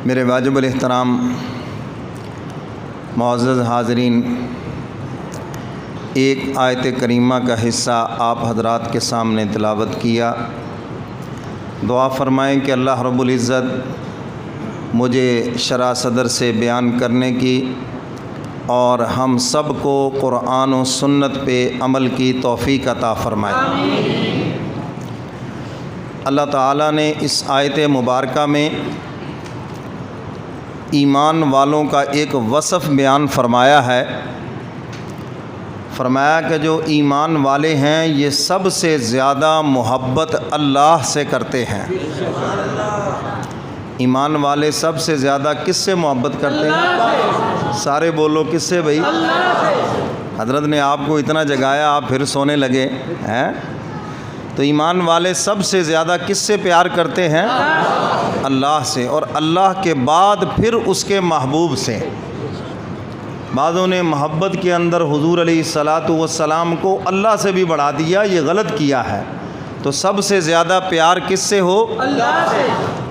میرے واجب الاحترام معزز حاضرین، ایک آیت کریمہ کا حصہ آپ حضرات کے سامنے تلاوت کیا۔ دعا فرمائیں کہ اللہ رب العزت مجھے شرح صدر سے بیان کرنے کی اور ہم سب کو قرآن و سنت پہ عمل کی توفیق عطا فرمائے۔ اللہ تعالیٰ نے اس آیت مبارکہ میں ایمان والوں کا ایک وصف بیان فرمایا ہے۔ فرمایا کہ جو ایمان والے ہیں یہ سب سے زیادہ محبت اللہ سے کرتے ہیں۔ ایمان والے سب سے زیادہ کس سے محبت کرتے ہیں؟ سارے بولو، کس سے بھائی؟ حضرت نے آپ کو اتنا جگایا، آپ پھر سونے لگے ہیں؟ تو ایمان والے سب سے زیادہ کس سے پیار کرتے ہیں؟ اللہ سے، اور اللہ کے بعد پھر اس کے محبوب سے۔ بعضوں نے محبت کے اندر حضور علیہ الصلاۃ والسلام کو اللہ سے بھی بڑھا دیا، یہ غلط کیا ہے۔ تو سب سے زیادہ پیار کس سے ہو؟ اللہ سے۔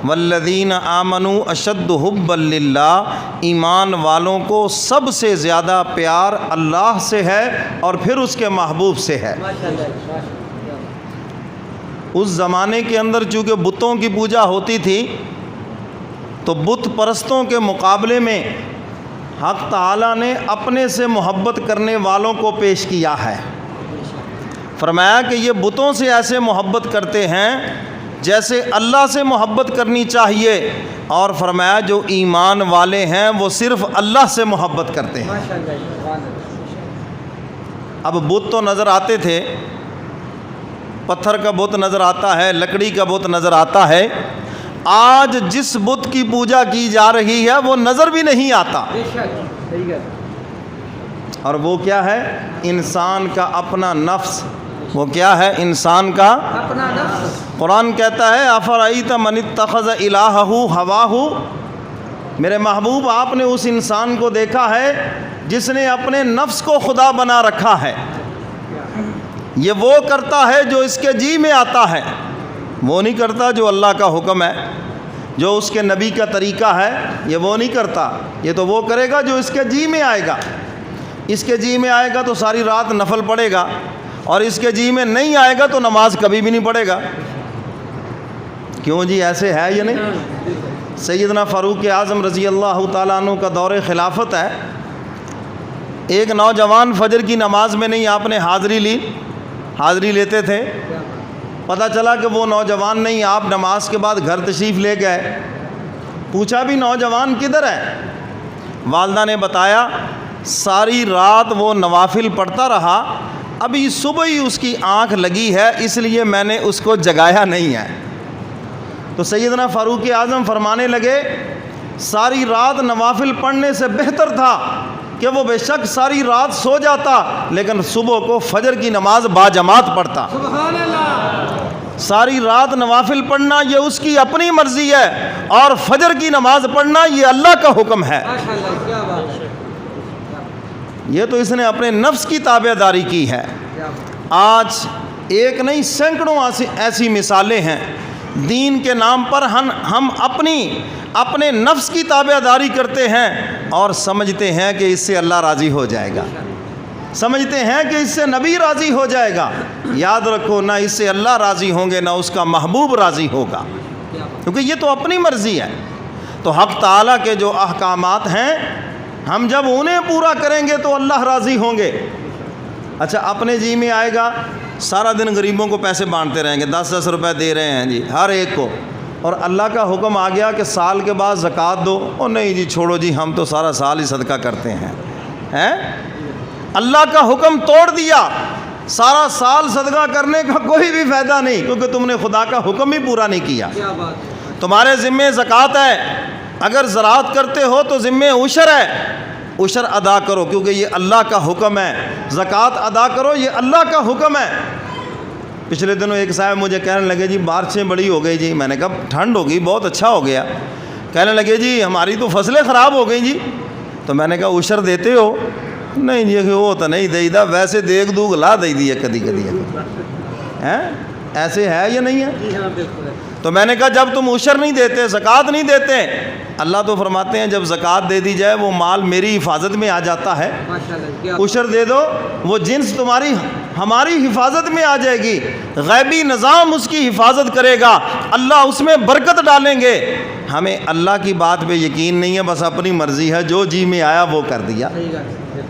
والذین آمنوا اشد حبا للہ، ایمان والوں کو سب سے زیادہ پیار اللہ سے ہے اور پھر اس کے محبوب سے ہے۔ اس زمانے کے اندر چونکہ بتوں کی پوجا ہوتی تھی تو بت پرستوں کے مقابلے میں حق تعالیٰ نے اپنے سے محبت کرنے والوں کو پیش کیا ہے۔ فرمایا کہ یہ بتوں سے ایسے محبت کرتے ہیں جیسے اللہ سے محبت کرنی چاہیے، اور فرمایا جو ایمان والے ہیں وہ صرف اللہ سے محبت کرتے ہیں۔ اب بت تو نظر آتے تھے، پتھر کا بت نظر آتا ہے، لکڑی کا بت نظر آتا ہے۔ آج جس بت کی پوجا کی جا رہی ہے وہ نظر بھی نہیں آتا، اور وہ کیا ہے؟ انسان کا اپنا نفس۔ وہ کیا ہے؟ انسان کا اپنا نفس۔ قرآن کہتا ہے افرأیت من اتخذ الہہ ہواہ، میرے محبوب آپ نے اس انسان کو دیکھا ہے جس نے اپنے نفس کو خدا بنا رکھا ہے۔ یہ وہ کرتا ہے جو اس کے جی میں آتا ہے، وہ نہیں کرتا جو اللہ کا حکم ہے، جو اس کے نبی کا طریقہ ہے، یہ وہ نہیں کرتا۔ یہ تو وہ کرے گا جو اس کے جی میں آئے گا۔ اس کے جی میں آئے گا تو ساری رات نفل پڑھے گا، اور اس کے جی میں نہیں آئے گا تو نماز کبھی بھی نہیں پڑھے گا۔ کیوں جی؟ ایسے ہے یہ نہیں؟ سیدنا فاروق اعظم رضی اللہ تعالیٰ عنہ کا دور خلافت ہے۔ ایک نوجوان فجر کی نماز میں نہیں آپ نے حاضری لی، حاضری لیتے تھے۔ پتہ چلا کہ وہ نوجوان نہیں، آپ نماز کے بعد گھر تشریف لے گئے۔ پوچھا بھی نوجوان کدھر ہے؟ والدہ نے بتایا ساری رات وہ نوافل پڑھتا رہا، ابھی صبح ہی اس کی آنکھ لگی ہے، اس لیے میں نے اس کو جگایا نہیں ہے۔ تو سیدنا فاروق اعظم فرمانے لگے ساری رات نوافل پڑھنے سے بہتر تھا کہ وہ بے شک ساری رات سو جاتا لیکن صبح کو فجر کی نماز باجماعت پڑھتا۔ سبحان اللہ۔ ساری رات نوافل پڑھنا یہ اس کی اپنی مرضی ہے، اور فجر کی نماز پڑھنا یہ اللہ کا حکم ہے۔ یہ تو اس نے اپنے نفس کی تابع داری کی ہے۔ آج ایک نہیں سینکڑوں ایسی مثالیں ہیں، دین کے نام پر ہم اپنے نفس کی تابع داری کرتے ہیں اور سمجھتے ہیں کہ اس سے اللہ راضی ہو جائے گا، سمجھتے ہیں کہ اس سے نبی راضی ہو جائے گا۔ یاد رکھو، نہ اس سے اللہ راضی ہوں گے نہ اس کا محبوب راضی ہوگا، کیونکہ یہ تو اپنی مرضی ہے۔ تو حق تعالیٰ کے جو احکامات ہیں ہم جب انہیں پورا کریں گے تو اللہ راضی ہوں گے۔ اچھا، اپنے جی میں آئے گا سارا دن غریبوں کو پیسے بانٹتے رہیں گے، 10-10 روپے دے رہے ہیں جی ہر ایک کو، اور اللہ کا حکم آ گیا کہ سال کے بعد زکوٰۃ دو، اور نہیں جی چھوڑو جی ہم تو سارا سال ہی صدقہ کرتے ہیں۔ اللہ کا حکم توڑ دیا، سارا سال صدقہ کرنے کا کوئی بھی فائدہ نہیں، کیونکہ تم نے خدا کا حکم ہی پورا نہیں کیا۔ تمہارے ذمے زکوٰۃ ہے، اگر زراعت کرتے ہو تو ذمے عشر ہے، عشر ادا کرو کیونکہ یہ اللہ کا حکم ہے۔ زکوٰۃ ادا کرو، یہ اللہ کا حکم ہے۔ پچھلے دنوں ایک صاحب مجھے کہنے لگے جی بارشیں بڑی ہو گئی جی، میں نے کہا ٹھنڈ ہو گئی، بہت اچھا ہو گیا۔ کہنے لگے جی ہماری تو فصلیں خراب ہو گئی جی۔ تو میں نے کہا عشر دیتے ہو؟ نہیں جی وہ تو نہیں دے دا، ویسے دیکھ دو گلا دے دی ہے کدی کدی۔ ایسے ہے یا نہیں ہے؟ جی ہاں بالکل ہے. تو میں نے کہا جب تم عشر نہیں دیتے، زکوٰۃ نہیں دیتے، اللہ تو فرماتے ہیں جب زکوٰۃ دے دی جائے وہ مال میری حفاظت میں آ جاتا ہے. ماشاءاللہ کیا عشر دے دو، وہ جنس تمہاری ہماری حفاظت میں آ جائے گی، غیبی نظام اس کی حفاظت کرے گا، اللہ اس میں برکت ڈالیں گے. ہمیں اللہ کی بات پہ یقین نہیں ہے، بس اپنی مرضی ہے، جو جی میں آیا وہ کر دیا. صحیح بات ہے.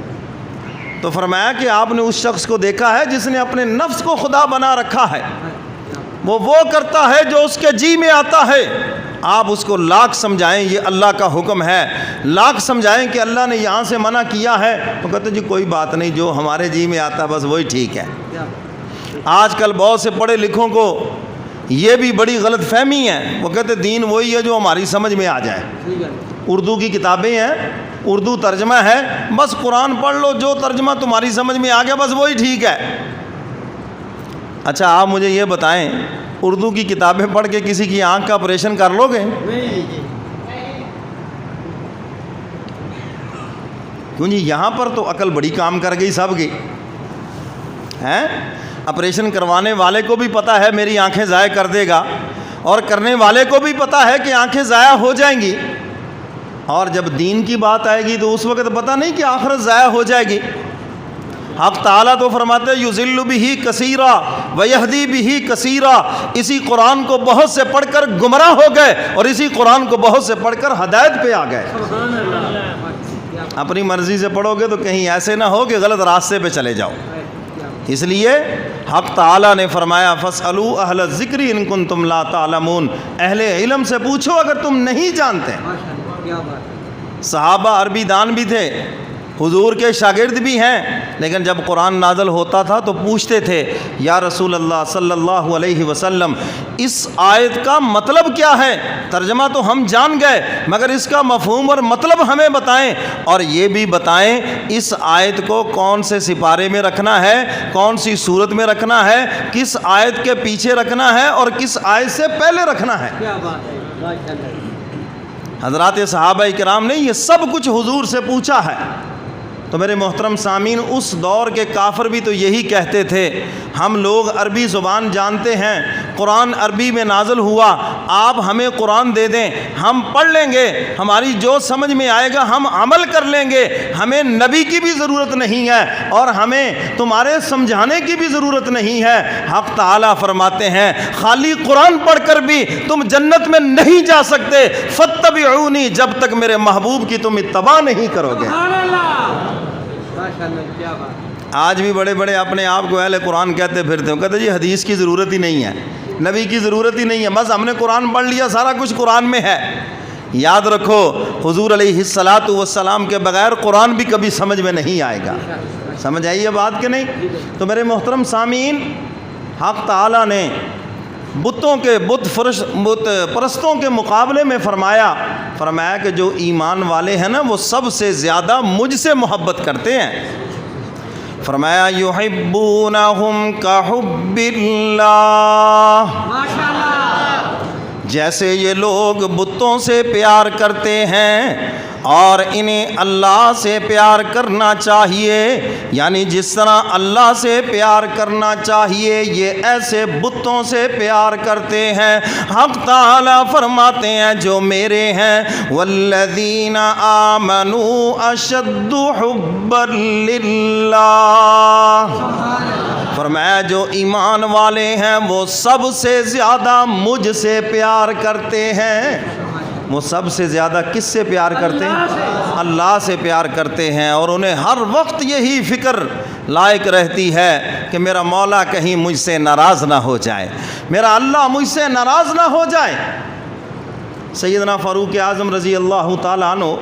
تو فرمایا کہ آپ نے اس شخص کو دیکھا ہے جس نے اپنے نفس کو خدا بنا رکھا ہے، وہ کرتا ہے جو اس کے جی میں آتا ہے. آپ اس کو لاکھ سمجھائیں یہ اللہ کا حکم ہے، لاکھ سمجھائیں کہ اللہ نے یہاں سے منع کیا ہے، وہ کہتے جی کوئی بات نہیں، جو ہمارے جی میں آتا بس وہی ٹھیک ہے. آج کل بہت سے پڑھے لکھوں کو یہ بھی بڑی غلط فہمی ہے، وہ کہتے دین وہی ہے جو ہماری سمجھ میں آ جائے. اردو کی کتابیں ہیں، اردو ترجمہ ہے، بس قرآن پڑھ لو، جو ترجمہ تمہاری سمجھ میں آ گیا بس وہی ٹھیک ہے. اچھا آپ مجھے یہ بتائیں، اردو کی کتابیں پڑھ کے کسی کی آنکھ کا آپریشن کر لو گے؟ کیوں جی؟ یہاں پر تو عقل بڑی کام کر گئی سب کی ہیں. آپریشن کروانے والے کو بھی پتہ ہے میری آنکھیں ضائع کر دے گا، اور کرنے والے کو بھی پتہ ہے کہ آنکھیں ضائع ہو جائیں گی، اور جب دین کی بات آئے گی تو اس وقت پتہ نہیں کہ آخرت ضائع ہو جائے گی. حق تعالیٰ تو فرماتے یضل بہ کثیرا ویہدی بہ کثیرا. اسی قرآن کو بہت سے پڑھ کر گمراہ ہو گئے اور اسی قرآن کو بہت سے پڑھ کر ہدایت پہ آ گئے. اپنی مرضی سے پڑھو گے تو کہیں ایسے نہ ہو کہ غلط راستے پہ چلے جاؤ. اس لیے حق تعالیٰ نے فرمایا فاسألوا اہل الذکر ان کنتم لا تعلمون. اہل علم سے پوچھو اگر تم نہیں جانتے. صحابہ عربی دان بھی تھے، حضور کے شاگرد بھی ہیں، لیکن جب قرآن نازل ہوتا تھا تو پوچھتے تھے یا رسول اللہ صلی اللہ علیہ وسلم اس آیت کا مطلب کیا ہے؟ ترجمہ تو ہم جان گئے مگر اس کا مفہوم اور مطلب ہمیں بتائیں، اور یہ بھی بتائیں اس آیت کو کون سے سپارے میں رکھنا ہے، کون سی صورت میں رکھنا ہے، کس آیت کے پیچھے رکھنا ہے اور کس آیت سے پہلے رکھنا ہے. حضرات صحابہ کرام نے یہ سب کچھ حضور سے پوچھا ہے. تو میرے محترم سامعین، اس دور کے کافر بھی تو یہی کہتے تھے ہم لوگ عربی زبان جانتے ہیں، قرآن عربی میں نازل ہوا، آپ ہمیں قرآن دے دیں، ہم پڑھ لیں گے، ہماری جو سمجھ میں آئے گا ہم عمل کر لیں گے، ہمیں نبی کی بھی ضرورت نہیں ہے اور ہمیں تمہارے سمجھانے کی بھی ضرورت نہیں ہے. حق تعالیٰ فرماتے ہیں خالی قرآن پڑھ کر بھی تم جنت میں نہیں جا سکتے، فاتبعونی، جب تک میرے محبوب کی تم اتباع نہیں کرو گے. آج بھی بڑے بڑے اپنے آپ کو اہل قرآن کہتے پھرتے ہیں، کہتے جی حدیث کی ضرورت ہی نہیں ہے، نبی کی ضرورت ہی نہیں ہے، بس ہم نے قرآن پڑھ لیا، سارا کچھ قرآن میں ہے. یاد رکھو حضور علیہ الصلاۃ والسلام کے بغیر قرآن بھی کبھی سمجھ میں نہیں آئے گا. سمجھ آئی یہ بات کہ نہیں؟ تو میرے محترم سامعین، حق تعالیٰ نے بت پرستوں کے مقابلے میں فرمایا کہ جو ایمان والے ہیں نا وہ سب سے زیادہ مجھ سے محبت کرتے ہیں. فرمایا یحبونہم کحب اللہ، جیسے یہ لوگ بتوں سے پیار کرتے ہیں اور انہیں اللہ سے پیار کرنا چاہیے، یعنی جس طرح اللہ سے پیار کرنا چاہیے یہ ایسے بتوں سے پیار کرتے ہیں. حق تعالیٰ فرماتے ہیں جو میرے ہیں والذین آمنوا اشد حبا للہ، فرمایا جو ایمان والے ہیں وہ سب سے زیادہ مجھ سے پیار کرتے ہیں. وہ سب سے زیادہ کس سے پیار کرتے ہیں؟ اللہ سے پیار کرتے ہیں، اور انہیں ہر وقت یہی فکر لائق رہتی ہے کہ میرا مولا کہیں مجھ سے ناراض نہ ہو جائے، میرا اللہ مجھ سے ناراض نہ ہو جائے. سیدنا فاروق اعظم رضی اللہ تعالیٰ عنہ